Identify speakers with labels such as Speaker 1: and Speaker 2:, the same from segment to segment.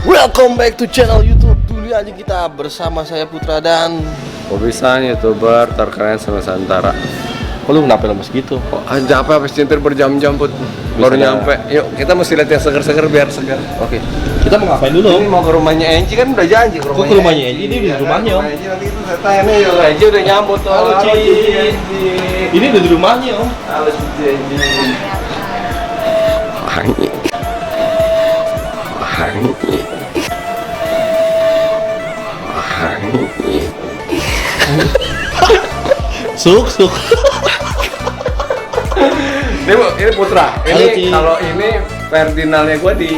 Speaker 1: Welcome back to channel YouTube Dunia Aja Kita. Bersama saya Putra dan
Speaker 2: Bobisan, YouTuber terkeren Nusantara.
Speaker 1: kok lu kenapa lemes gitu?
Speaker 2: Kok aja apa habis nyetir berjam-jam Put? Baru nyampe. Yuk kita mesti lihat yang seger-seger biar segar.
Speaker 1: Oke. Kita mau ngapain dulu?
Speaker 2: Ini mau ke rumahnya Enci kan udah janji ke
Speaker 1: Kok ke rumahnya Enci? Ini di rumahnya Om.
Speaker 2: Enci nanti itu saya tanya nih, Enci udah nyambut tuh.
Speaker 1: Halo, Ci. Ini udah di rumahnya Om.
Speaker 2: Halo Enci. Wangi. Wangi. Wangi.
Speaker 1: Suk.
Speaker 2: Ini Putra.
Speaker 1: Halo, Ci.
Speaker 2: Ini kalau ini Ferdinandnya gue di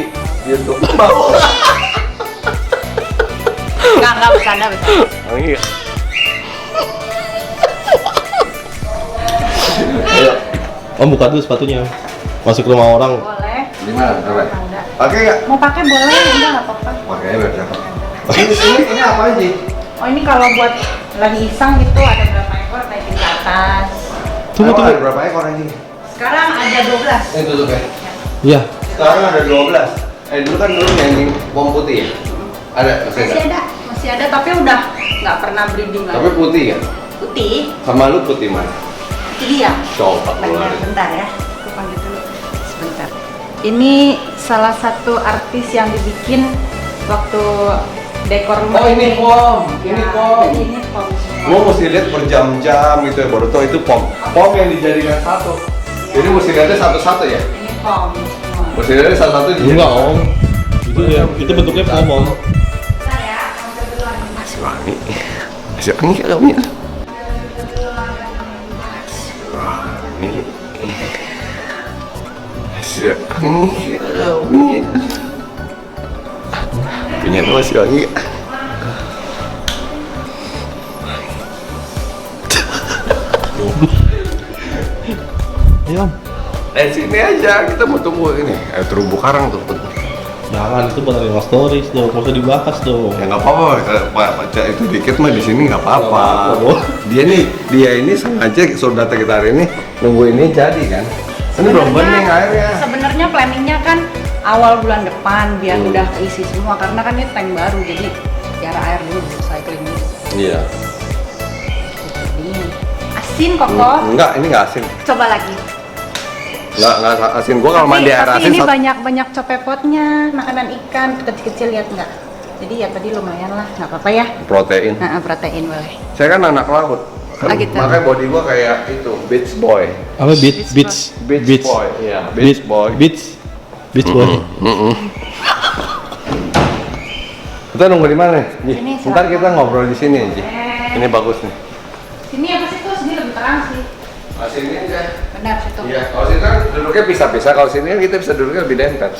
Speaker 2: YouTube.
Speaker 3: Enggak bercanda.
Speaker 2: Wangi.
Speaker 1: Om buka dulu sepatunya Om. Masuk ke rumah orang.
Speaker 3: Boleh.
Speaker 2: Di mana? Coba.
Speaker 3: Enggak.
Speaker 2: Pakai nggak?
Speaker 3: Mau pakai boleh, enggak apa-apa.
Speaker 2: Pakai biar dapat. Ini apa aja?
Speaker 3: Oh ini kalau buat lagi iseng gitu ada berapa ekor naikin ke atas.
Speaker 1: Tunggu.
Speaker 2: Ada berapa ekor anjing?
Speaker 3: Sekarang ada 12.
Speaker 2: Tutup ya.
Speaker 1: Iya.
Speaker 2: Sekarang ada 12. Dulu kan yang bom putih ya? Ada,
Speaker 3: Masih ada tapi udah nggak pernah breeding
Speaker 2: Tapi
Speaker 3: lagi.
Speaker 2: putih ya?
Speaker 3: Putih,
Speaker 2: Sama lu putih mana?
Speaker 3: itu dia.
Speaker 2: Coba
Speaker 3: Bentar ya, aku panggil dulu. Sebentar. Ini salah satu artis yang dibikin waktu dekor rumah
Speaker 2: Oh ini pom, ini
Speaker 3: Ya,
Speaker 2: pom.
Speaker 3: jadi ini pom semua.
Speaker 2: Gua mesti lihat berjam-jam gitu ya, baru tau itu pom. Pom yang dijadikan satu. Jadi mesti lihatnya satu-satu ya?
Speaker 3: Ini pom semua.
Speaker 2: Mesti lihatnya satu-satu.
Speaker 1: Enggak Om. Itu bentuknya pom Om.
Speaker 3: Saya ambil duluan.
Speaker 2: Masih wangi. Masih wangi kalau punya. Wangi. Masih wangi kalau punya. Punya lu masih wangi.
Speaker 1: Ayo Om.
Speaker 2: Sini aja, kita mau tunggu ini. Terumbu karang tuh.
Speaker 1: Jangan, itu buat Real Stories dong. Nggak usah dibahas dong.
Speaker 2: Ya nggak apa-apa, Pak. Baca itu dikit mah di sini nggak apa-apa.
Speaker 1: Nggak apa-apa.
Speaker 2: Dia ini sengaja saudara kita hari ini nunggu ini jadi kan. Ini belum bening airnya.
Speaker 3: Sebenarnya planningnya kan awal bulan depan biar udah keisi semua karena kan ini tank baru jadi biar air dulu recycling dulu.
Speaker 2: Iya.
Speaker 3: Ini asin koko.
Speaker 2: Enggak, ini nggak asin.
Speaker 3: Coba lagi.
Speaker 2: Nggak asin. Gua kalau mandi air
Speaker 3: Tapi
Speaker 2: asin
Speaker 3: ini banyak cepepotnya, makanan ikan kecil-kecil lihat nggak? Jadi ya tadi lumayan lah, nggak apa-apa ya.
Speaker 2: protein.
Speaker 3: Nah, protein boleh.
Speaker 2: Saya kan anak laut. Kan,
Speaker 3: Ah, gitu.
Speaker 2: makanya body gua kayak itu beach boy.
Speaker 1: Apa beach
Speaker 2: Beach boy. Iya, beach boy.
Speaker 1: Beach boy.
Speaker 2: Kita nunggu di mana? Ji?
Speaker 3: Sini,
Speaker 2: Ntar
Speaker 3: silakan.
Speaker 2: kita ngobrol di sini Ji. Ini bagus nih.
Speaker 3: Sini apa sih tuh? Sini lebih terang sih.
Speaker 2: Sini aja.
Speaker 3: Benar situ.
Speaker 2: Iya, kalau sini kan duduknya pisah-pisah, kalau sini kan kita bisa duduknya lebih dempet.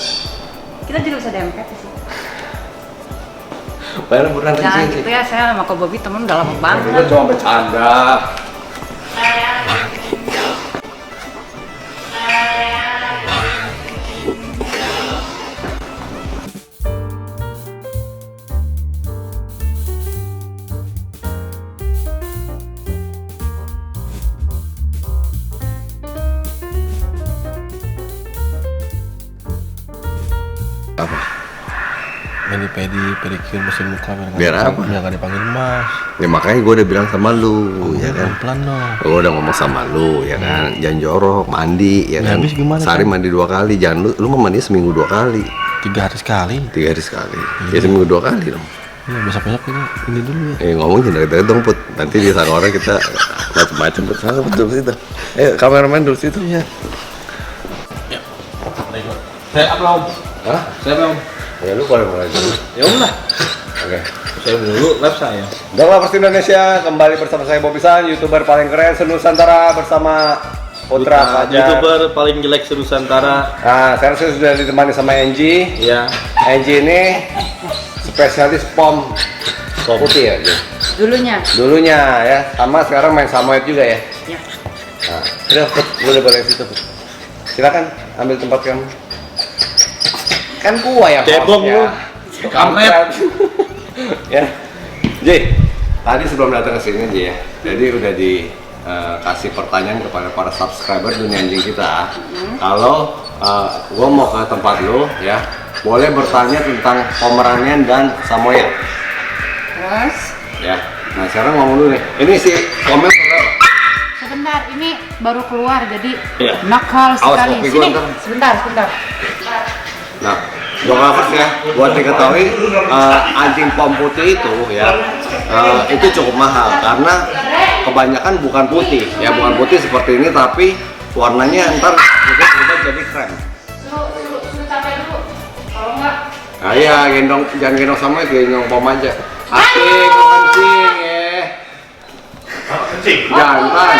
Speaker 3: Kita juga bisa dempet di sini.
Speaker 2: Bayar buruan di
Speaker 3: Jangan
Speaker 2: sini.
Speaker 3: gitu ya, saya sama Ko Bobi temen udah lama
Speaker 2: Kita
Speaker 3: banget.
Speaker 2: cuma bercanda. Apa?
Speaker 1: Mani-pedi, pedicure, bersih muka
Speaker 2: Biar apa?
Speaker 1: Biar nggak dipanggil Mas.
Speaker 2: Ya makanya gue udah bilang sama lu, ya kan?
Speaker 1: Pelan dong.
Speaker 2: Gue udah ngomong sama lu, ya kan? Jangan jorok, mandi, ya
Speaker 1: Ya,
Speaker 2: kan?
Speaker 1: habis gimana,
Speaker 2: Sehari
Speaker 1: Chan?
Speaker 2: mandi 2 kali, jangan lu mah mandi seminggu 2 kali,
Speaker 1: 3 hari sekali.
Speaker 2: 3 hari sekali. Ya seminggu 2 kali dong.
Speaker 1: Iya, besok-besok ini dulu ya.
Speaker 2: Ngomong deket-deket dong Put. Nanti di sana orang kita macam-macam Put. Sana Put duduk situ. Kameramen duduk situ.
Speaker 1: Iya. Saya apa Om?
Speaker 2: Hah?
Speaker 1: Saya apa Om?
Speaker 2: Ya lu boleh mulai dulu.
Speaker 1: Ya udah.
Speaker 2: Oke.
Speaker 1: Saya dulu live saya.
Speaker 2: Dongla Pers Indonesia kembali bersama saya Bobisan, YouTuber paling keren senusantara bersama Putra Fajar.
Speaker 1: YouTuber paling jelek senusantara.
Speaker 2: Nah, sekarang saya sudah ditemani sama Enji.
Speaker 1: Ya.
Speaker 2: Enji ini spesialis pom putih ya, Ji? Dulunya ya, sama sekarang main samoyed juga ya.
Speaker 3: Ya.
Speaker 2: Nah, udah Put, boleh situ Put. Silakan ambil tempat kamu. Kan gua yang
Speaker 1: Cebong
Speaker 2: hostnya.
Speaker 1: lu. Kampret.
Speaker 2: Ya. Ji, tadi sebelum datang ke sini Ji ya. Jadi udah di kasih pertanyaan kepada para subscriber dunia anjing kita. Kalau gue mau ke tempat lo ya, boleh bertanya tentang Pomeranian dan Samoyed.
Speaker 3: Terus?
Speaker 2: Ya. Nah sekarang ngomong dulu nih. Ini si komen berapa?
Speaker 3: Sebentar, ini baru keluar jadi
Speaker 2: Iya.
Speaker 3: nakal
Speaker 2: Awas
Speaker 3: sekali.
Speaker 2: kopi
Speaker 3: Sini,
Speaker 2: gua ntar.
Speaker 3: sebentar.
Speaker 2: Nah, Jokavers ya, buat diketahui anjing pom putih itu ya, itu cukup mahal karena kebanyakan bukan putih ya, bukan putih seperti ini tapi warnanya ntar berubah jadi krem.
Speaker 3: Suruh capek dulu. Kalau enggak,
Speaker 2: Nah iya, jangan gendong sama gendong pom aja. Asik, kencing ya. Jangan.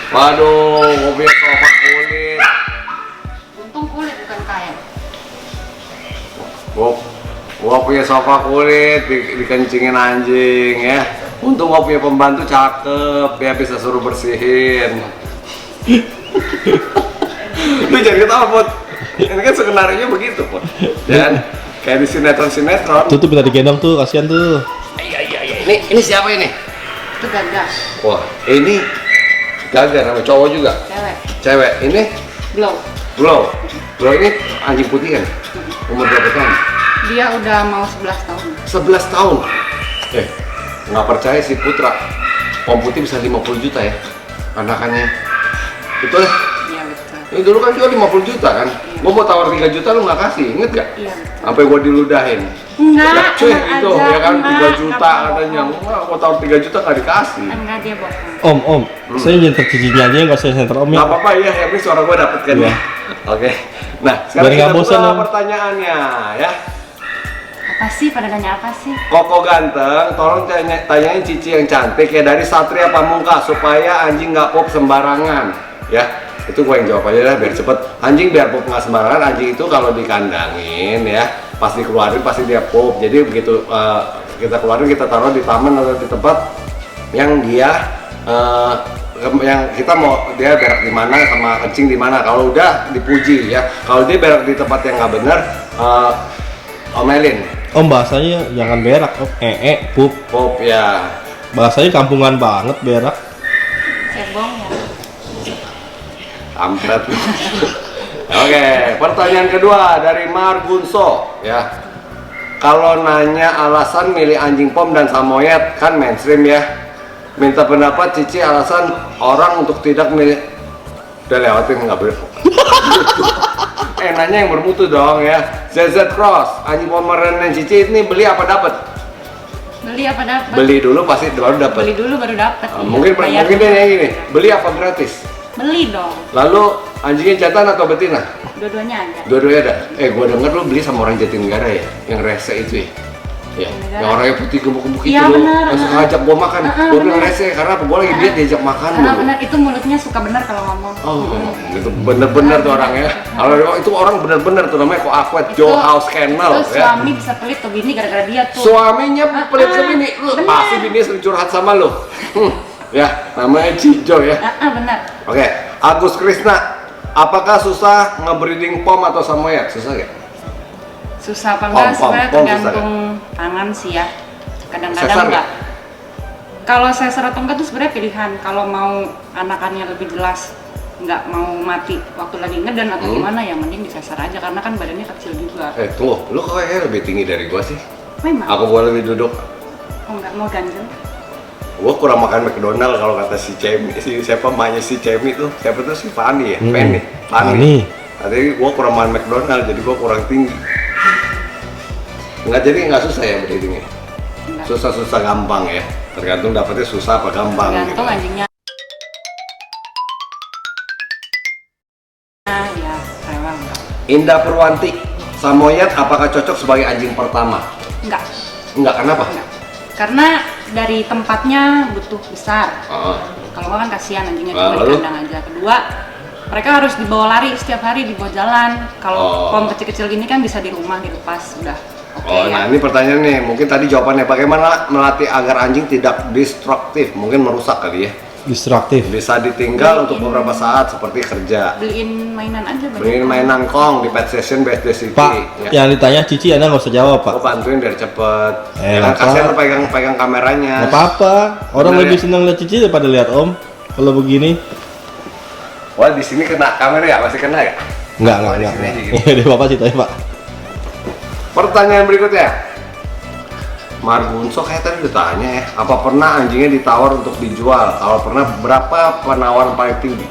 Speaker 2: Waduh, mobil sofa kulit.
Speaker 3: untung kulit bukan kain.
Speaker 2: Gua punya sofa kulit, dikencingin anjing ya. Untung gua punya pembantu cakep, ya bisa suruh bersihin. Lu jangan ketawa, Put. Ini kan skenario begitu, Put. Dan kayak di sinetron.
Speaker 1: Tuh bisa digendong tuh, kasihan tuh.
Speaker 2: Iya. Ini siapa ini?
Speaker 3: Itu gagah.
Speaker 2: Wah, ini Gagar sama cowok juga. Cewek. Ini Glow ini anjing putih kan? Umur berapa tahun?
Speaker 3: Dia udah mau 11 tahun.
Speaker 2: 11 tahun. Nggak percaya si Putra. Pom putih bisa 50 juta ya anakannya. Betul ya?
Speaker 3: Iya betul.
Speaker 2: Ini dulu kan jual 50 juta kan? Gua mau tawar 3 juta lu nggak kasih, inget gak?
Speaker 3: Iya betul.
Speaker 2: Sampai gua diludahin.
Speaker 3: Enggak,
Speaker 2: Ya, cuy,
Speaker 3: enak
Speaker 2: itu
Speaker 3: aja,
Speaker 2: ya kan
Speaker 3: enggak,
Speaker 2: 3 juta
Speaker 3: enggak
Speaker 2: katanya.
Speaker 3: bohong.
Speaker 2: Wah, gua tawar 3 juta nggak dikasih.
Speaker 3: Enggak, dia bohong.
Speaker 1: Om, saya nyenter cicinya aja nggak usah nyenter om ya.
Speaker 2: Nggak apa-apa ya, yang penting suara gua dapet kan ya.
Speaker 1: Iya.
Speaker 2: Oke. Nah, sekarang
Speaker 1: Biar nggak
Speaker 2: kita
Speaker 1: bosan,
Speaker 2: buka
Speaker 1: Om.
Speaker 2: pertanyaannya ya.
Speaker 3: Apa sih? Pada nanya apa sih?
Speaker 2: Koko ganteng, tolong tanyain Cici yang cantik ya dari Satria Pamungkas supaya anjing nggak pop sembarangan ya. Itu gue yang jawab aja lah biar cepet. Anjing biar pop nggak sembarangan, anjing itu kalau dikandangin ya pas dikeluarin pasti dia pop. Jadi begitu kita keluarin, kita taruh di taman atau di tempat yang dia yang kita mau dia berak di mana sama kencing di mana. Kalau udah dipuji ya, kalau dia berak di tempat yang nggak benar omelin.
Speaker 1: Om bahasanya jangan berak, om. Pup.
Speaker 2: Pop ya.
Speaker 1: Bahasanya kampungan banget berak.
Speaker 3: Cebong ya.
Speaker 2: Kampret. Oke, pertanyaan kedua dari Margunso ya. Kalau nanya alasan milih anjing pom dan Samoyed kan mainstream ya. Minta pendapat Cici alasan orang untuk tidak milih. Udah lewatin nggak ber. Nanya yang bermutu dong ya. ZZ Cross, anjing Pomeranian Cici ini beli apa dapat?
Speaker 3: Beli apa dapat?
Speaker 2: Beli dulu pasti baru dapat.
Speaker 3: Beli dulu baru dapat.
Speaker 2: Mungkin dia yang gini. Beli apa gratis?
Speaker 3: Beli dong.
Speaker 2: Lalu anjingnya jantan atau betina?
Speaker 3: Dua-duanya ada.
Speaker 2: Dua-duanya ada. Gua denger lu beli sama orang Jatinegara ya, yang rese itu ya. Ya, yang orangnya putih gemuk-gemuk itu
Speaker 3: Iya,
Speaker 2: loh.
Speaker 3: benar,
Speaker 2: Langsung
Speaker 3: benar.
Speaker 2: ngajak gua makan. Gua bilang rese karena gua lagi diet diajak makan
Speaker 3: Karena
Speaker 2: dulu.
Speaker 3: benar itu mulutnya suka benar kalau ngomong.
Speaker 2: Oh, itu bener-bener tuh orangnya. Kalau itu orang bener-bener tuh namanya kok Aquat Joe House Kennel
Speaker 3: Itu
Speaker 2: ya.
Speaker 3: suami bisa pelit ke bini gara-gara dia tuh.
Speaker 2: Suaminya pelit ke bini, lu
Speaker 3: bener.
Speaker 2: pasti bini sering curhat sama lu. Ya, namanya Cijo ya.
Speaker 3: Benar.
Speaker 2: Oke, Agus Krisna, apakah susah ngebreeding pom atau Samoyed? Susah gak?
Speaker 3: Susah apa enggak?
Speaker 2: Pom,
Speaker 3: Sebenarnya
Speaker 2: susah
Speaker 3: tergantung tangan sih ya.
Speaker 2: Sesar
Speaker 3: Kadang-kadang enggak.
Speaker 2: nggak?
Speaker 3: Kalau sesar atau enggak tuh sebenarnya pilihan. Kalau mau anakannya lebih jelas, nggak mau mati waktu lagi ngedan atau gimana ya mending disesar aja karena kan badannya kecil juga.
Speaker 2: Tunggu, lu kayaknya lebih tinggi dari gua sih.
Speaker 3: Memang.
Speaker 2: Aku boleh lebih duduk.
Speaker 3: Oh nggak mau ganjel.
Speaker 2: Gua kurang makan McDonald kalau kata si Cemi, siapa emaknya si Cemi tuh, siapa tuh si Fanny ya, Fanny. Tadi gua kurang makan McDonald, jadi gua kurang tinggi. Nggak, jadi nggak susah ya breedingnya. Susah-susah gampang ya, tergantung dapetnya susah apa gampang.
Speaker 3: Tergantung
Speaker 2: gitu.
Speaker 3: anjingnya. Ya rewel enggak.
Speaker 2: Indah Purwanti, Samoyed apakah cocok sebagai anjing pertama?
Speaker 3: Enggak.
Speaker 2: Enggak, kenapa?
Speaker 3: Enggak. Karena dari tempatnya butuh besar.
Speaker 2: Oh.
Speaker 3: Kalau nggak kan kasihan anjingnya
Speaker 2: Nah,
Speaker 3: cuma di
Speaker 2: lalu?
Speaker 3: kandang aja. Kedua, mereka harus dibawa lari setiap hari, dibawa jalan. Kalau pom kecil-kecil gini kan bisa di rumah dilepas udah. Oke,
Speaker 2: Nah ini pertanyaan nih, mungkin tadi jawabannya bagaimana melatih agar anjing tidak destruktif, mungkin merusak kali ya.
Speaker 1: Destruktif.
Speaker 2: Bisa ditinggal untuk beberapa saat seperti kerja.
Speaker 3: Beliin mainan aja banyak.
Speaker 2: Beliin mainan Kong di Pet Station BSD City.
Speaker 1: Pak,
Speaker 2: ya.
Speaker 1: yang ditanya Cici Anda nggak usah jawab, Pak.
Speaker 2: Aku bantuin biar cepet.
Speaker 1: Eh,
Speaker 2: Kan
Speaker 1: Bapak.
Speaker 2: kasihan lu pegang kameranya.
Speaker 1: Nggak apa-apa. Orang
Speaker 2: Bener
Speaker 1: lebih
Speaker 2: ya?
Speaker 1: senang lihat Cici daripada lihat Om. Kalau begini.
Speaker 2: Wah, di sini kena kamera ya? Masih kena ya?
Speaker 1: Enggak.
Speaker 2: Di sini aja gitu.
Speaker 1: Iya, Bapak sih tanya, Pak.
Speaker 2: Pertanyaan berikutnya. Margunso kayak tadi ditanya ya, apa pernah anjingnya ditawar untuk dijual? Kalau pernah, berapa penawaran paling tinggi?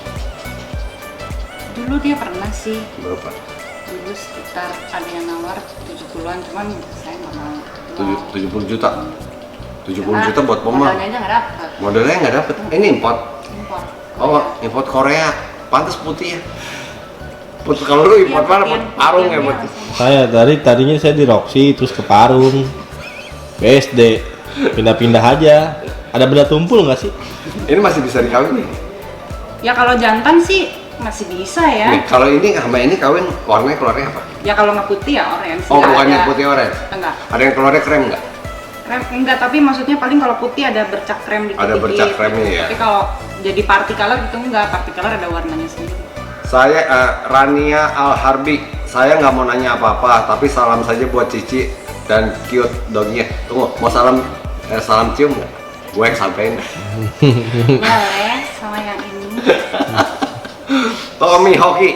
Speaker 3: Dulu dia pernah sih.
Speaker 2: Berapa?
Speaker 3: Dulu sekitar ada yang nawar 70-an, cuman saya nggak mau.
Speaker 2: 70 juta. 70
Speaker 3: Karena
Speaker 2: juta buat poma.
Speaker 3: modalnya aja nggak dapet.
Speaker 2: Modalnya nggak dapet. Ini import.
Speaker 3: Impor.
Speaker 2: Oh, import Korea. Pantas putih ya. Putih kalau lu import mana? Import Parung ya putih.
Speaker 1: Saya tadinya saya di Roxy terus ke Parung. BSD. Pindah-pindah aja. Ada benda tumpul nggak sih?
Speaker 2: Ini masih bisa dikawin nih.
Speaker 3: Ya kalau jantan sih masih bisa ya.
Speaker 2: Nih, kalau ini sama ini kawin warnanya keluarnya apa?
Speaker 3: Ya kalau nggak putih ya orange.
Speaker 2: Oh,
Speaker 3: Nggak
Speaker 2: bukannya
Speaker 3: ada-
Speaker 2: putih orange.
Speaker 3: Enggak.
Speaker 2: Ada yang keluarnya krem nggak?
Speaker 3: Krem enggak, tapi maksudnya paling kalau putih ada bercak krem dikit.
Speaker 2: Ada bercak kremnya ya.
Speaker 3: Tapi kalau jadi party color itu enggak, party color ada warnanya sendiri.
Speaker 2: Saya Rania Al-Harbi. Saya nggak mau nanya apa-apa, tapi salam saja buat Cici dan cute dognya. Tunggu, mau salam cium nggak? Gue yang sampein.
Speaker 3: Boleh sama yang ini.
Speaker 2: Tommy Hoki.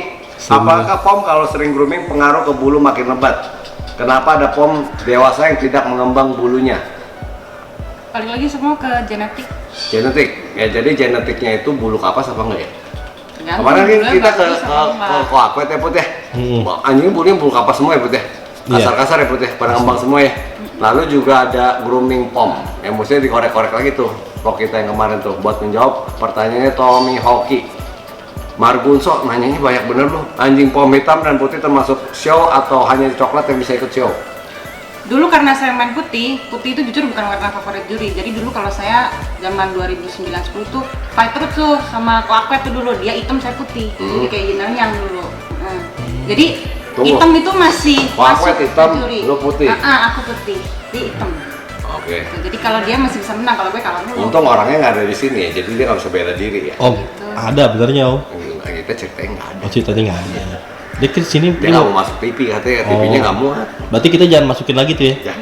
Speaker 2: Apakah pom kalau sering grooming pengaruh ke bulu makin lebat? Kenapa ada pom dewasa yang tidak mengembang bulunya?
Speaker 3: Balik lagi semua ke genetik.
Speaker 2: Genetik. Ya jadi genetiknya itu bulu kapas apa enggak ya?
Speaker 3: Tergantung
Speaker 2: Kemarin kan
Speaker 3: bulunya
Speaker 2: kita ke
Speaker 3: bagus apa enggak.
Speaker 2: Koakwet ya Put ya.
Speaker 1: Hmm.
Speaker 2: Anjing bulunya bulu kapas semua ya Put ya.
Speaker 1: Iya.
Speaker 2: Kasar-kasar ya Put ya, pada ngembang semua ya. Lalu juga ada grooming pom, yang mestinya dikorek-korek lagi tuh. Vlog kita yang kemarin tuh buat menjawab pertanyaannya Tommy Hoki. Margunso nanyanya banyak bener loh. Anjing pom hitam dan putih termasuk show atau hanya coklat yang bisa ikut show?
Speaker 3: Dulu karena saya main putih itu jujur bukan warna favorit juri. Jadi dulu kalau saya zaman 2009-10 tuh fighter tuh sama Koakwet tuh dulu, dia hitam saya putih. Jadi kayak yin yang dulu. Jadi
Speaker 2: Tunggu.
Speaker 3: hitam itu masih
Speaker 2: Koakwet
Speaker 3: masuk
Speaker 2: hitam,
Speaker 3: juri.
Speaker 2: lu putih?
Speaker 3: Aku putih, dia hitam.
Speaker 2: Oke.
Speaker 3: Jadi kalau dia masih bisa menang, kalau gue kalah dulu.
Speaker 2: Untung orangnya nggak ada di sini ya, jadi dia nggak bisa bela diri ya.
Speaker 1: Om, ada benernya Om.
Speaker 2: Nah, kita ceritanya nggak ada.
Speaker 1: Oh, ceritanya nggak ada. Dia ke sini
Speaker 2: Dia nggak mau masuk TV katanya, TV-nya nggak muat.
Speaker 1: Berarti kita jangan masukin lagi tuh ya.
Speaker 2: Ya.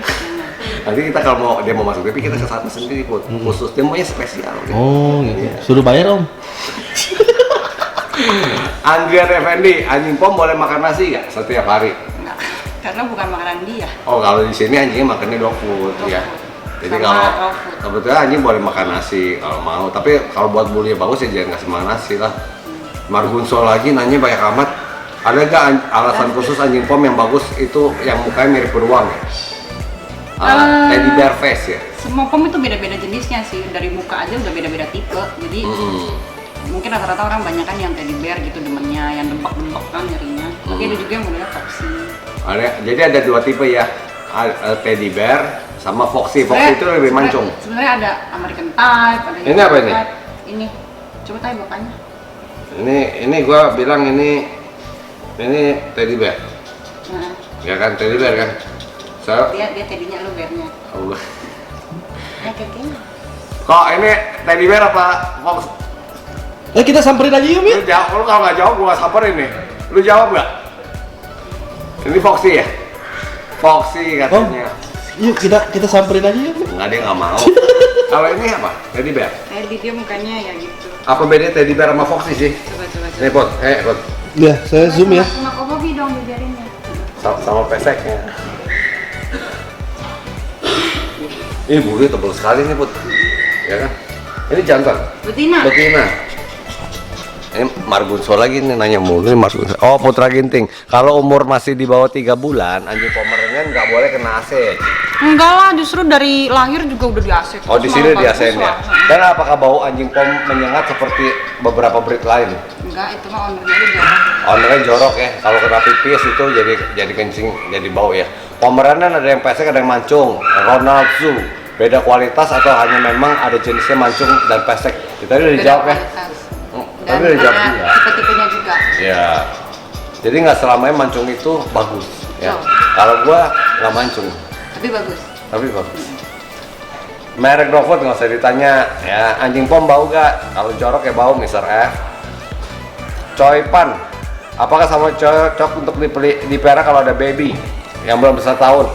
Speaker 2: Nanti kita kalau mau dia mau masuk TV kita ke sana sendiri Put. Khusus dia maunya spesial. Gitu.
Speaker 1: Oh, gitu. Suruh bayar Om.
Speaker 2: Andrian Effendi, anjing pom boleh makan nasi nggak setiap hari?
Speaker 3: Enggak, karena bukan makanan dia.
Speaker 2: Oh kalau di sini anjingnya makannya dog food ya. Jadi
Speaker 3: Sama
Speaker 2: kalau
Speaker 3: raw food.
Speaker 2: kebetulan anjing boleh makan nasi kalau mau. Tapi kalau buat bulunya bagus ya jangan kasih makan nasi lah. Margunso lagi nanya banyak amat. Ada nggak alasan khusus anjing pom yang bagus itu yang mukanya mirip beruang ya? Teddy bear face ya?
Speaker 3: Semua pom itu beda-beda jenisnya sih, dari muka aja udah beda-beda tipe. Jadi mungkin rata-rata orang banyak kan yang teddy bear gitu demennya, yang dempek-dempek kan nyarinya. Tapi ada juga yang modelnya foxy.
Speaker 2: Jadi ada dua tipe ya, teddy bear sama foxy. Foxy itu lebih mancung.
Speaker 3: Sebenarnya ada American type, ada
Speaker 2: Ini apa ini?
Speaker 3: type. Ini, coba tanya bapaknya.
Speaker 2: Ini gua bilang ini teddy bear.
Speaker 3: Nah,
Speaker 2: Ya kan teddy bear kan?
Speaker 3: dia teddynya lu bearnya.
Speaker 2: Allah.
Speaker 3: Ya kayak gini.
Speaker 2: Kok ini teddy bear apa fox?
Speaker 1: Kita samperin aja yuk,
Speaker 2: Lu
Speaker 1: Mit.
Speaker 2: jawab, lu kalau nggak jawab gua samperin nih. Lu jawab nggak? Ini foxy ya? Foxy katanya.
Speaker 1: Yuk kita samperin aja yuk, Mit.
Speaker 2: Nggak, dia nggak mau. Kalau ini apa? Teddy bear.
Speaker 3: Teddy dia mukanya ya gitu.
Speaker 2: Apa bedanya teddy bear sama foxy sih?
Speaker 3: Coba.
Speaker 2: Nih Pot, Pot.
Speaker 1: Ya, saya zoom ya.
Speaker 3: Sama Kobobi dong dibiarinnya.
Speaker 2: Sama peseknya. Ini bulunya tebal sekali nih Put. Ya kan? Ini jantan.
Speaker 3: Betina.
Speaker 2: Betina. Ini Margunso lagi nih nanya mulu nih Margunso. Oh Putra Ginting, kalau umur masih di bawah 3 bulan, anjing Pomeranian nggak boleh kena AC.
Speaker 3: Enggak lah, justru dari lahir juga udah di AC.
Speaker 2: Oh di sini di AC ya. Dan apakah bau anjing pom menyengat seperti beberapa breed lain?
Speaker 3: Enggak, itu mah ownernya aja jorok.
Speaker 2: Ownernya jorok ya. Kalau kena pipis itu jadi kencing, jadi bau ya. Pomeranian ada yang pesek, ada yang mancung. Ronald Zoo, beda kualitas atau hanya memang ada jenisnya mancung dan pesek? Kita udah dijawab ya.
Speaker 3: Dan
Speaker 2: Tapi udah dijawab
Speaker 3: ada
Speaker 2: juga.
Speaker 3: tipe-tipenya juga.
Speaker 2: Ya, jadi nggak selamanya mancung itu bagus. Ya,
Speaker 3: Betul.
Speaker 2: kalau gua nggak mancung,
Speaker 3: Tapi bagus.
Speaker 2: tapi bagus. Merek dog food nggak usah ditanya ya. Anjing pom bau gak? Kalau jorok ya bau Mr. F. Choi Pan, apakah sama cocok untuk dipelihara kalau ada baby yang belum besar tahun?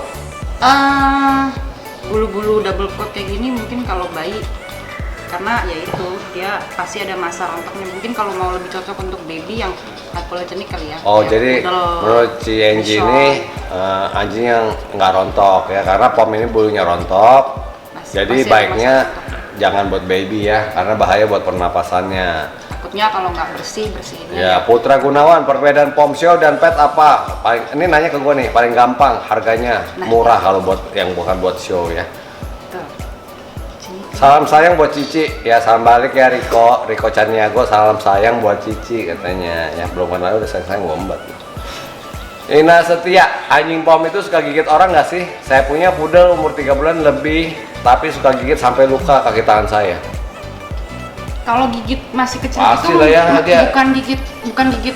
Speaker 3: Bulu-bulu double coat kayak gini mungkin kalau bayi, karena ya itu dia pasti ada masa rontoknya. Mungkin kalau mau lebih cocok untuk baby yang hypoallergenic kali ya.
Speaker 2: Oh,
Speaker 3: Kayak
Speaker 2: jadi
Speaker 3: poodle,
Speaker 2: menurut si Angie
Speaker 3: Bichon.
Speaker 2: ini anjing yang nggak rontok ya, karena pom ini bulunya rontok. Jadi
Speaker 3: Pasti ada
Speaker 2: baiknya
Speaker 3: masa rontok.
Speaker 2: jangan buat baby ya, karena bahaya buat pernapasannya.
Speaker 3: Takutnya kalau nggak bersihin
Speaker 2: Ya, Putra Gunawan, perbedaan pom show dan pet apa? Paling ini nanya ke gue nih, paling gampang harganya
Speaker 3: Nah.
Speaker 2: murah kalau buat yang bukan buat show ya.
Speaker 3: Tuh. Sini.
Speaker 2: Salam sayang buat Cici, ya salam balik ya Riko Caniago, salam sayang buat Cici katanya. Ya belum kenal udah sayang ngombat. Ina Setia, anjing pom itu suka gigit orang nggak sih? Saya punya poodle umur 3 bulan lebih, tapi suka gigit sampai luka kaki tangan saya.
Speaker 3: Kalau gigit masih kecil
Speaker 2: Pasti
Speaker 3: itu
Speaker 2: lah ya, dia-
Speaker 3: bukan gigit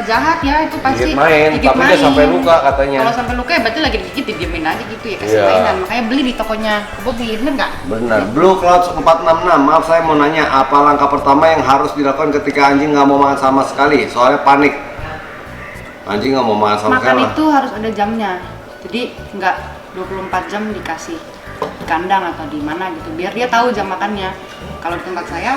Speaker 3: jahat ya, itu pasti
Speaker 2: Gigit main, tapi dia sampai luka katanya.
Speaker 3: Kalau sampai luka ya berarti lagi digigit, didiemin aja gitu ya, kasih
Speaker 2: Iya.
Speaker 3: mainan. Makanya beli di tokonya Bobby, bener nggak?
Speaker 2: Benar. Blue Clouds 466, maaf saya mau nanya, apa langkah pertama yang harus dilakukan ketika anjing nggak mau makan sama sekali? Soalnya panik. Anjing nggak mau makan sama
Speaker 3: Makan
Speaker 2: sekali.
Speaker 3: itu harus ada jamnya, jadi nggak 24 jam dikasih di kandang atau di mana gitu, biar dia tahu jam makannya. Kalau di tempat saya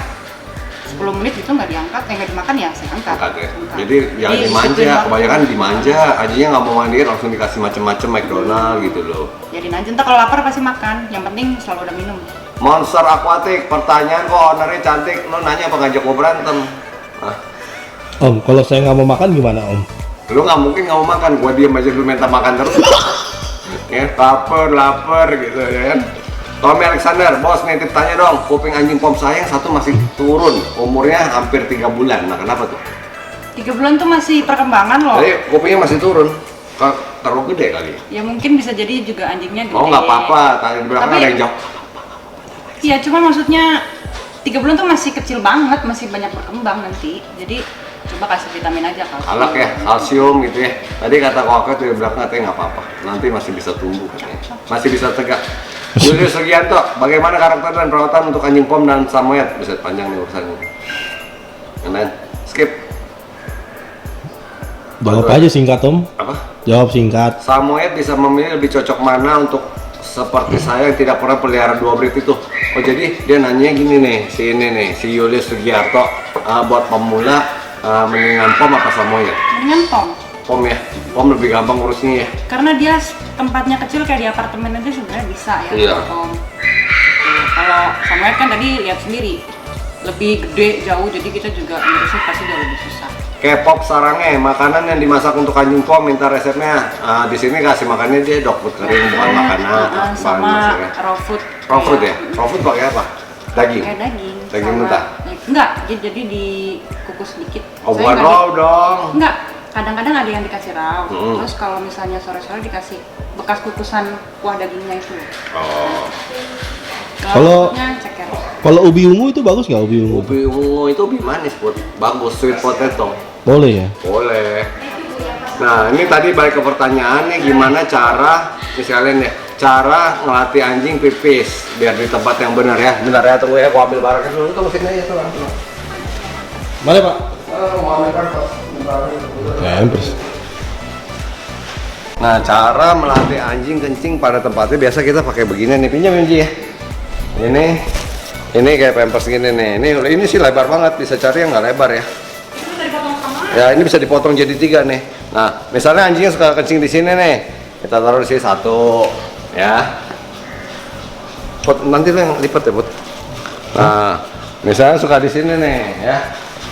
Speaker 3: 10 menit itu nggak diangkat, nggak dimakan ya saya angkat.
Speaker 2: Angkat ya.
Speaker 3: Angkat.
Speaker 2: Jadi jangan dimanja,
Speaker 3: disiplin banget.
Speaker 2: kebanyakan dimanja. Anjingnya nggak mau mandiin langsung dikasih macem-macem McDonald gitu loh.
Speaker 3: Jadi aja ntar kalau lapar pasti makan, yang penting selalu ada minum.
Speaker 2: Monster Aquatic, pertanyaan kok ownernya cantik, lo nanya apa ngajak gue berantem? Hah?
Speaker 1: Om, kalau saya nggak mau makan gimana Om?
Speaker 2: Lu nggak mungkin nggak mau makan, gua diem aja lu minta makan terus. Ya, lapar gitu ya kan. Tommy Alexander, bos nitip tanya dong, kuping anjing pom saya yang satu masih turun, umurnya hampir 3 bulan. Nah kenapa tuh?
Speaker 3: 3 bulan tuh masih perkembangan loh.
Speaker 2: Jadi kupingnya masih turun, terlalu gede kali.
Speaker 3: Ya mungkin bisa jadi juga anjingnya gede.
Speaker 2: Oh nggak apa-apa, tadi di belakang
Speaker 3: Tapi-
Speaker 2: ada yang jauh.
Speaker 3: Iya, cuma maksudnya 3 bulan tuh masih kecil banget, masih banyak berkembang nanti. Jadi coba kasih vitamin aja kalau.
Speaker 2: Alak ya, kalsium gitu ya. Tadi kata kokok di belakang katanya nggak apa-apa, nanti masih bisa tumbuh katanya, masih bisa tegak. Julius Sugianto, bagaimana karakter dan perawatan untuk anjing pom dan samoyed? Bisa panjang nih urusannya. Kemudian skip.
Speaker 1: Jawab aja singkat Om.
Speaker 2: Apa?
Speaker 1: Jawab singkat.
Speaker 2: Samoyed bisa memilih lebih cocok mana untuk seperti saya yang tidak pernah pelihara 2 breed itu. Oh jadi dia nanya gini nih, si ini nih, si Julius Sugiarto, buat pemula mendingan pom apa samoyed?
Speaker 3: Mendingan pom.
Speaker 2: Pom ya, pom lebih gampang urusnya ya.
Speaker 3: Karena dia tempatnya kecil kayak di apartemen aja sebenarnya bisa ya.
Speaker 2: Iya.
Speaker 3: Pom. Gitu. Kalau samoyed kan tadi lihat sendiri lebih gede jauh, jadi kita juga ngurusnya pasti jauh lebih susah.
Speaker 2: K-pop sarangnya, makanan yang dimasak untuk anjing pom, minta resepnya. Di sini kasih makannya dia dog food kering, bukan makanan.
Speaker 3: Sama raw food.
Speaker 2: Raw food ya? Raw food pakai apa? Daging?
Speaker 3: Kayak daging.
Speaker 2: Daging
Speaker 3: sama-
Speaker 2: mentah?
Speaker 3: Enggak, jadi dikukus sedikit.
Speaker 2: Oh
Speaker 3: Saya
Speaker 2: bukan
Speaker 3: nggak
Speaker 2: raw dong.
Speaker 3: Enggak, kadang-kadang ada yang dikasih raw.
Speaker 2: Hmm.
Speaker 3: Terus kalau misalnya sore-sore dikasih bekas kukusan kuah dagingnya itu.
Speaker 2: Oh.
Speaker 1: Kalau-
Speaker 3: foodnya ceker.
Speaker 1: Kalau ubi ungu itu bagus nggak ubi ungu?
Speaker 2: Ubi ungu itu ubi manis, Bud. Bagus, sweet potato.
Speaker 1: Boleh ya?
Speaker 2: Boleh. Nah, ini tadi balik ke pertanyaannya, gimana cara, misalnya ya, cara ngelatih anjing pipis biar di tempat yang benar ya. Bentar ya, tunggu ya, gua ambil barangnya dulu. Tunggu sini aja, tuh.
Speaker 1: Mana Pak?
Speaker 2: Mau ambil barang.
Speaker 1: Pampers.
Speaker 2: Nah, cara melatih anjing kencing pada tempatnya biasa kita pakai begini nih, pinjam Ji ya. Ini kayak pampers gini nih. Ini sih lebar banget, bisa cari yang nggak lebar ya.
Speaker 3: Itu bisa dipotong sama.
Speaker 2: Ya, ini bisa dipotong jadi 3 nih. Nah, misalnya anjingnya suka kencing di sini nih. Kita taruh di sini 1 ya. Put, nanti lo yang lipat ya, Put. Nah, misalnya suka di sini nih ya.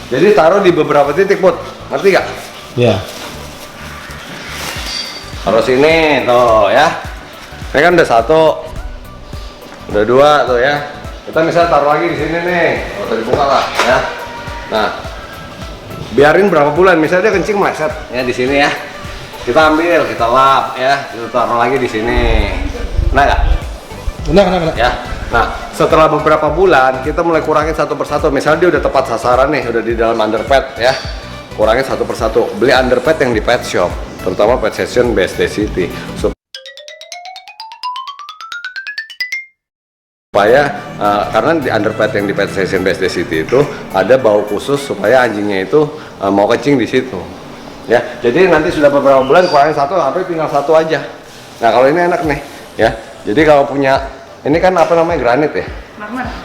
Speaker 2: Jadi taruh di beberapa titik, Put. Ngerti gak?
Speaker 1: Ya.
Speaker 2: Taruh sini tuh ya. Ini kan udah 1. Udah 2 tuh ya. Kita misalnya taruh lagi di sini nih. Oh, tadi buka lah ya. Nah, biarin berapa bulan. Misalnya dia kencing meleset ya di sini ya. Kita ambil, kita lap ya. Kita taruh lagi di sini. Nah, nggak?
Speaker 1: Kena.
Speaker 2: Ya. Nah, setelah beberapa bulan kita mulai kurangin satu persatu. Misalnya dia udah tepat sasaran nih, udah di dalam underpad ya. Kurangin satu persatu. Beli underpad yang di pet shop, terutama Pet Session BSD City. supaya karena di underpad yang di Pet Station BSD City itu ada bau khusus supaya anjingnya itu mau kencing di situ. Ya, jadi nanti sudah beberapa bulan kurangin satu sampai tinggal satu aja. Nah kalau ini enak nih, ya. Jadi kalau punya ini kan apa namanya granit ya?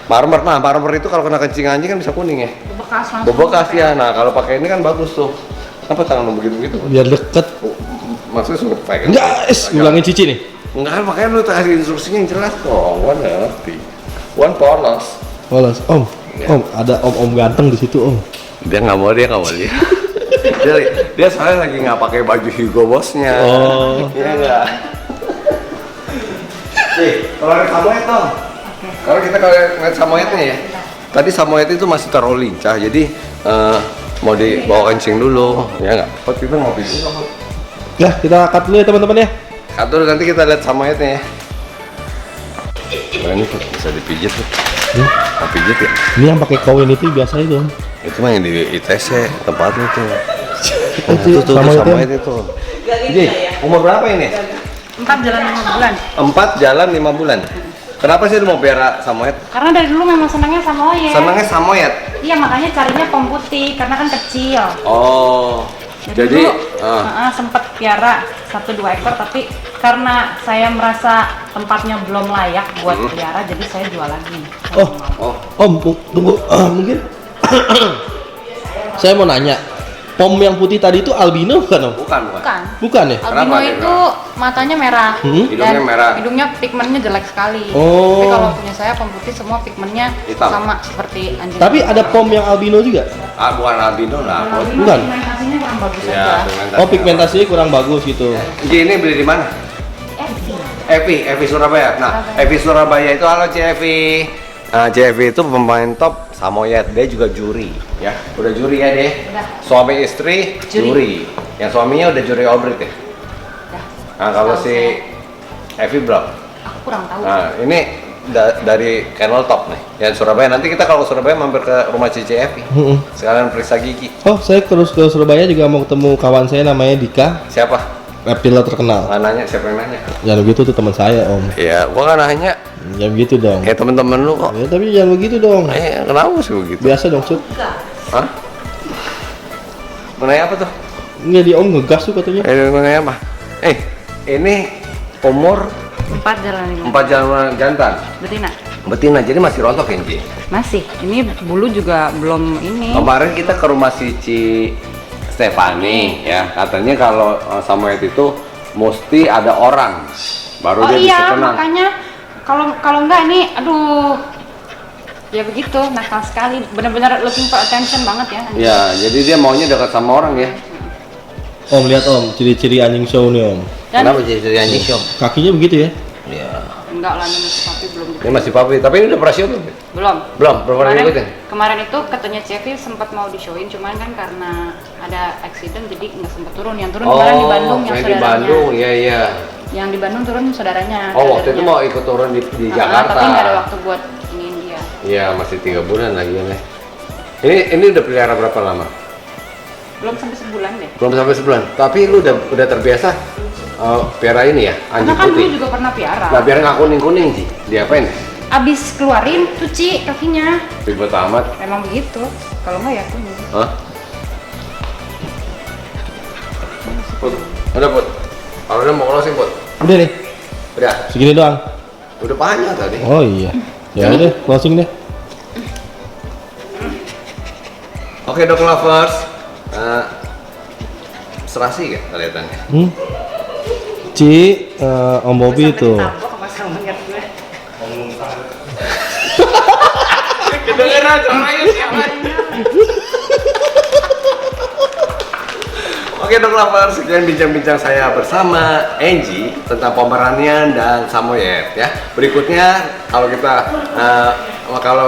Speaker 2: Marmer. Nah marmer itu kalau kena kencing anjing kan bisa kuning ya.
Speaker 3: Bebekas langsung.
Speaker 2: Bebekas ya. Nah kalau pakai ini kan bagus tuh. Apa tangan lu begitu-begitu?
Speaker 1: Biar deket.
Speaker 2: Maksudnya suruh pakai.
Speaker 1: Enggak, ulangin Cici nih.
Speaker 2: Enggak, makanya lu kasih instruksinya yang jelas kok. Wan ngerti. Wan polos.
Speaker 1: Polos. Om, ada om ganteng di situ, Om.
Speaker 2: Dia nggak mau dia. dia soalnya lagi nggak pakai baju Hugo Bossnya.
Speaker 1: Oh.
Speaker 2: Iya nggak. Nih, kalau ada samoyed dong. Kalau kita ngeliat samoyednya ya. Tadi samoyed itu masih terlalu lincah, jadi mau dibawa kencing dulu, ya nggak? Pot kita ngopi dulu.
Speaker 1: Ya, kita cut dulu ya teman-teman ya.
Speaker 2: Satu nanti kita lihat samoyednya ya. Nah, ini Pot, bisa dipijit tuh. Mau pijit ya?
Speaker 1: Ini yang pakai koin itu biasa itu, Om.
Speaker 2: Itu mah yang di ITC tempatnya tuh.
Speaker 1: Itu
Speaker 2: Tuh samoyed itu. Jadi, umur berapa ini?
Speaker 3: 4 jalan 5 bulan.
Speaker 2: 4 jalan 5 bulan. Kenapa sih lu mau piara samoyed?
Speaker 3: Karena dari dulu memang senangnya samoyed.
Speaker 2: Senangnya samoyed.
Speaker 3: Iya, makanya carinya pom putih karena kan kecil.
Speaker 2: Oh. Jadi
Speaker 3: dulu sempet piara 1-2 ekor, tapi karena saya merasa tempatnya belum layak buat piara, jadi saya jual lagi.
Speaker 1: Om, tunggu, mungkin saya mau nanya, pom yang putih tadi itu albino bukan, Om?
Speaker 2: bukan.
Speaker 1: Bukan ya?
Speaker 3: Albino
Speaker 2: Kenapa dia
Speaker 3: itu matanya merah,
Speaker 2: Hidungnya
Speaker 3: dan
Speaker 2: merah.
Speaker 3: hidungnya pigmennya jelek sekali.
Speaker 1: Oh.
Speaker 3: Tapi kalau punya saya pom putih semua pigmennya
Speaker 2: Hitam.
Speaker 3: sama seperti anjing.
Speaker 1: Tapi ada pom yang albino juga?
Speaker 2: Bukan albino lah.
Speaker 3: Albino
Speaker 1: Bukan.
Speaker 3: pigmentasinya kurang bagus
Speaker 2: Ya,
Speaker 3: aja.
Speaker 1: Oh, pigmentasinya kurang bagus gitu.
Speaker 2: Ji, ini beli di mana? Evi Surabaya. Nah, Evi Surabaya itu halo Evi. Nah, Evi itu pemain top samoyed, dia juga juri, ya. Udah juri ya deh.
Speaker 3: Udah.
Speaker 2: Suami istri juri. Yang suaminya udah juri Obrit ya.
Speaker 3: Udah.
Speaker 2: Nah, kalau
Speaker 3: Tahu
Speaker 2: si Evi berapa?
Speaker 3: Aku kurang tahu.
Speaker 2: Nah, ini dari Kennel Top nih. Ya Surabaya. Nanti kita kalau ke Surabaya mampir ke rumah Cici Evi. Sekalian periksa gigi.
Speaker 1: Oh, saya terus ke Surabaya juga mau ketemu kawan saya namanya Dika,
Speaker 2: Siapa?
Speaker 1: reptiler terkenal.
Speaker 2: Nggak nanya, siapa yang nanya?
Speaker 1: Jangan begitu tuh teman saya, Om.
Speaker 2: Ya, gua kan nanya.
Speaker 1: Jangan begitu dong.
Speaker 2: Kayak temen-temen lu kok.
Speaker 1: Ya, tapi jangan begitu dong.
Speaker 2: Kenapa sih begitu?
Speaker 1: Biasa dong, Cuk.
Speaker 2: Hah? Mau nanya apa tuh?
Speaker 1: Nggak, di Om ngegas tuh katanya.
Speaker 2: Mau nanya apa? Ini umur
Speaker 3: 4 jalan 5.
Speaker 2: 4 jalan jantan.
Speaker 3: Betina.
Speaker 2: Betina, jadi masih rontok ya, Ci?
Speaker 3: Masih. Ini bulu juga belum ini.
Speaker 2: Kemarin kita ke rumah si Ci Stefani, ya. Katanya kalau samoyed itu mesti ada orang baru dia bisa
Speaker 3: iya,
Speaker 2: tenang.
Speaker 3: makanya kalau enggak ini aduh. Ya begitu, nakal sekali. Benar-benar looking for attention banget ya.
Speaker 2: Ya, jadi dia maunya dekat sama orang ya.
Speaker 1: Om, lihat Om, ciri-ciri anjing show nih, Om.
Speaker 3: Dan
Speaker 2: Kenapa jadi anjing syom?
Speaker 1: Kakinya begitu ya?
Speaker 2: Ya.
Speaker 3: enggak lah, ini masih papi belum.
Speaker 2: Ini masih papi, tapi ini udah operasi belum?
Speaker 3: Belum.
Speaker 2: Belum, belum pernah ngikutin.
Speaker 3: Kemarin itu katanya Cevi sempat mau di-showin, cuman kan karena ada accident jadi nggak sempat turun. Yang turun kemarin di Bandung yang
Speaker 2: di
Speaker 3: saudaranya.
Speaker 2: Bandung, iya iya.
Speaker 3: Yang di Bandung turun saudaranya.
Speaker 2: Oh, waktu itu mau ikut turun di Jakarta.
Speaker 3: Tapi nggak ada waktu buat iniin dia.
Speaker 2: Iya, masih 3 bulan lagi ya. Ini udah pelihara berapa lama?
Speaker 3: Belum sampai sebulan deh.
Speaker 2: Belum sampai sebulan. Tapi lu udah terbiasa piara ini ya, anjing
Speaker 3: Karena kan
Speaker 2: putih.
Speaker 3: dulu juga pernah piara.
Speaker 2: Nah, biar nggak kuning-kuning sih. Diapain?
Speaker 3: Abis keluarin, cuci kakinya.
Speaker 2: Ribet amat.
Speaker 3: Memang begitu. Kalau nggak ya kuning.
Speaker 2: Hah? Put, udah Put. Kalau udah mau closing Put.
Speaker 1: Udah nih,
Speaker 2: Udah.
Speaker 1: segini doang.
Speaker 2: Udah panjang tadi.
Speaker 1: Oh iya. Ya udah, closing deh.
Speaker 2: Oke dok lovers. Serasi gak kelihatannya?
Speaker 1: Ci, Om Bobby itu.
Speaker 2: Kedengeran suaranya siapa? Oke dok lovers, sekian bincang-bincang saya bersama Angie tentang Pomeranian dan Samoyed ya. Berikutnya kalau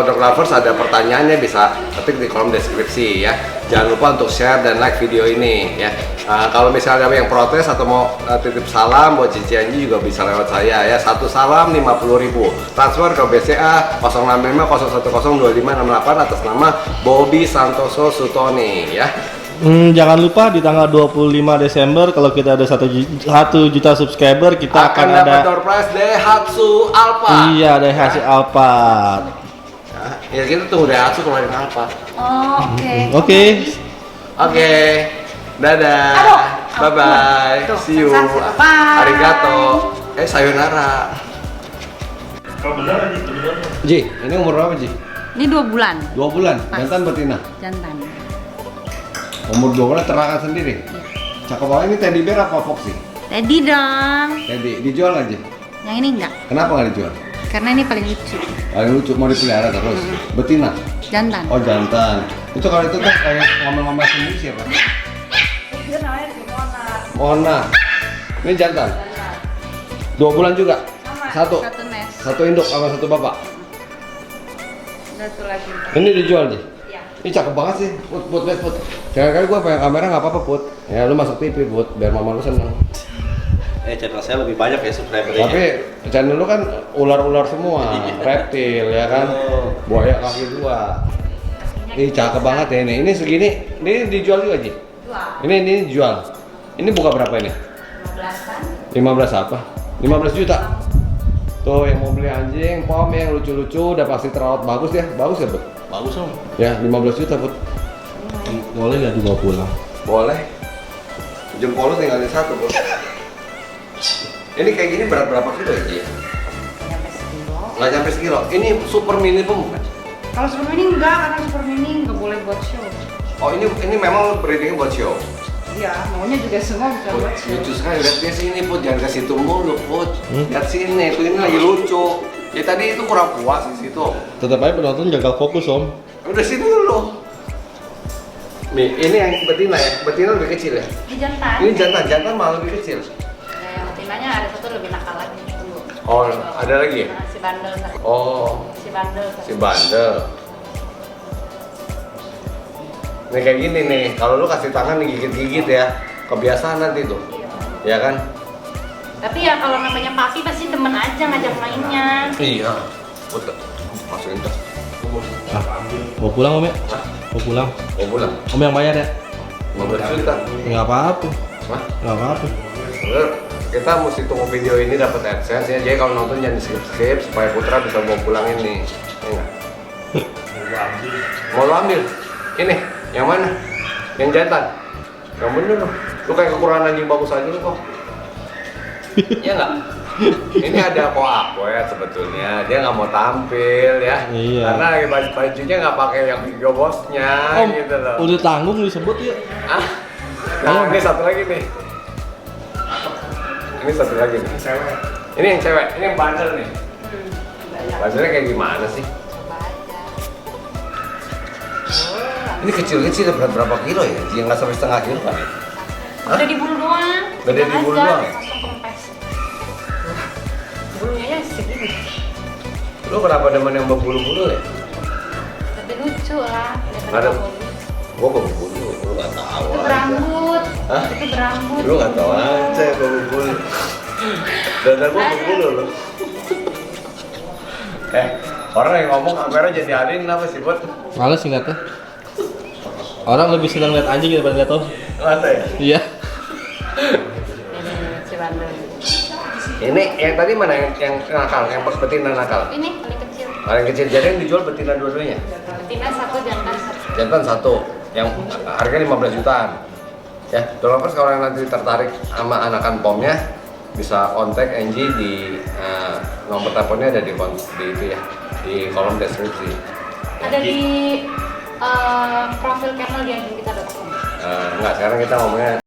Speaker 2: dok lovers ada pertanyaannya bisa ketik di kolom deskripsi ya. Jangan lupa untuk share dan like video ini ya. Kalau misalnya ada yang protes atau mau titip salam buat Cici Angie juga bisa lewat saya ya. Satu salam 50.000. Transfer ke BCA 065 010 2568 atas nama Bobby Santoso Sutoni ya.
Speaker 1: Jangan lupa di tanggal 25 Desember kalau kita ada 1 juta subscriber kita akan
Speaker 2: dapat
Speaker 1: ada
Speaker 2: door prize Daihatsu Alphard.
Speaker 1: iya ada hasil Alphard.
Speaker 2: Ya kita tunggu Daihatsu keluarin Alphard.
Speaker 3: Oh, oke.
Speaker 1: Oke.
Speaker 2: Oke. Dadah.
Speaker 3: Aduh.
Speaker 2: Bye bye.
Speaker 3: Tuh,
Speaker 2: See you.
Speaker 3: sensasi. Bye.
Speaker 2: Arigato. Sayonara. Ji, ini umur berapa Ji?
Speaker 3: Ini 2 bulan.
Speaker 2: 2 bulan.
Speaker 3: Pas.
Speaker 2: Jantan betina.
Speaker 3: Jantan.
Speaker 2: Umur 2 bulan ternakan sendiri. Cakep banget. Ini teddy bear apa foxy?
Speaker 3: Teddy dong.
Speaker 2: Teddy. Dijual aja.
Speaker 3: Yang ini enggak,
Speaker 2: Kenapa nggak dijual?
Speaker 3: karena ini paling lucu.
Speaker 2: Paling lucu mau dipelihara terus. Betina.
Speaker 3: Jantan.
Speaker 2: Oh jantan. Itu kalau itu kan kayak ngomel-ngomel sendiri siapa?
Speaker 3: Itu namanya
Speaker 2: Mona. Ini jantan. 2 bulan juga. Satu.
Speaker 3: Satu nes.
Speaker 2: Satu induk sama satu bapak.
Speaker 3: Satu lagi.
Speaker 2: Ini dijual nih.
Speaker 3: Iya.
Speaker 2: Ini cakep banget sih. Put. Jangan kali gua pengen kamera nggak apa-apa put. Ya lu masuk TV put biar mama lu seneng.
Speaker 1: Channel saya lebih banyak ya subscribernya.
Speaker 2: Tapi channel lu kan ular-ular semua, reptil ya kan, buaya kaki 2. Ini cakep banget ya ini. Ini segini, ini dijual juga Ji?
Speaker 3: Dua.
Speaker 2: Ini dijual. Ini buka berapa ini?
Speaker 3: 15-an.
Speaker 2: 15 apa? 15 juta. Tuh yang mau beli anjing, pom yang lucu-lucu udah pasti terawat bagus ya. Bagus ya, Bud?
Speaker 1: Bagus om.
Speaker 2: Ya, 15 juta, Bud.
Speaker 1: Boleh nggak dibawa pulang?
Speaker 2: Boleh. Jempol lu tinggalin satu, Bud. Ini kayak gini berat berapa kilo ya, Ji?
Speaker 3: Nyampe sekilo.
Speaker 2: Nggak nyampe sekilo. Ini super mini pem bukan?
Speaker 3: Kalau super mini enggak, karena super mini nggak boleh buat show.
Speaker 2: Oh ini memang breedingnya buat show.
Speaker 3: Iya, maunya juga semua bisa buat show.
Speaker 2: Lucu sekali, lihat dia sini Put, jangan kasih situ mulu Put. Lihat sini, tuh ini lagi lucu. Ya tadi itu kurang puas di situ.
Speaker 1: Tetap aja penonton jaga fokus om.
Speaker 2: Udah sini dulu. Nih, ini yang betina ya, betina lebih kecil ya.
Speaker 3: Ini jantan.
Speaker 2: Ini jantan malah lebih kecil.
Speaker 3: Ya, yang betinanya ada satu lebih nakal lagi. Tunggu.
Speaker 2: Oh, ada lagi ya?
Speaker 3: Nah, si bandel satu.
Speaker 2: Oh,
Speaker 3: Si bandel satu.
Speaker 2: si bandel. Nih kayak gini nih, kalau lu kasih tangan digigit-gigit ya, kebiasaan nanti tuh. Ya kan?
Speaker 3: Tapi ya kalau namanya papi pasti demen aja ngajak mainnya.
Speaker 2: Iya. Betul. Masukin tas.
Speaker 1: Mau pulang om ya? Mau pulang.
Speaker 2: Mau pulang.
Speaker 1: Om yang bayar ya?
Speaker 2: 15 juta.
Speaker 1: Nggak apa-apa.
Speaker 2: Hah?
Speaker 1: Nggak apa-apa.
Speaker 2: Bener, kita mesti tunggu video ini dapat AdSense ya. Jadi kalau nonton jangan di skip supaya Putra bisa bawa pulang ini. Ya enggak? Mau lu ambil? Ini, yang mana? Yang jantan? Yang bener loh. Lu kayak kekurangan anjing bagus aja lu kok. Iya enggak? Ini ada koak sebetulnya. Dia nggak mau tampil ya.
Speaker 1: Iya.
Speaker 2: Karena lagi bajunya nggak pakai yang video bosnya
Speaker 1: Om,
Speaker 2: gitu loh.
Speaker 1: udah tanggung disebut yuk.
Speaker 2: Ah? Nah, ini satu lagi nih. Ini satu lagi nih. Ini yang cewek, ini yang bandel nih. Bandelnya kayak gimana sih?
Speaker 3: Coba aja.
Speaker 2: Ini kecil-kecil berat berapa kilo ya? Yang nggak sampai setengah kilo kan?
Speaker 3: Udah di bulu doang.
Speaker 2: Udah di bulu
Speaker 3: Aja,
Speaker 2: doang?
Speaker 3: langsung kempes. Bulunya ya segini.
Speaker 2: Lu kenapa demen yang berbulu-bulu ya?
Speaker 3: Tapi lucu lah.
Speaker 2: Ada. Gua berbulu, lu nggak tahu
Speaker 3: Itu
Speaker 2: aja.
Speaker 3: berambut.
Speaker 2: Hah?
Speaker 3: Itu berambut.
Speaker 2: Lu nggak tahu aja gua berbulu. Dada gua berbulu lu. Orang yang ngomong kamera jadi alien kenapa sih, Bud?
Speaker 1: Males ngeliatnya. Orang lebih senang lihat anjing daripada lihat om.
Speaker 2: Masa ya?
Speaker 1: Iya.
Speaker 3: Ini si bandel.
Speaker 2: Ini yang tadi mana yang nakal, yang betina nakal?
Speaker 3: Ini paling kecil.
Speaker 2: Paling kecil, jadi yang dijual betina dua-duanya?
Speaker 3: Betina satu, jantan satu.
Speaker 2: Jantan satu, yang harganya 15 jutaan. Ya, developers kalau yang nanti tertarik sama anakan pomnya bisa kontak Angie di nomor teleponnya ada di itu ya, di kolom deskripsi.
Speaker 3: Ada di profil channel di anjingkita.com.
Speaker 2: Enggak, sekarang kita ngomongnya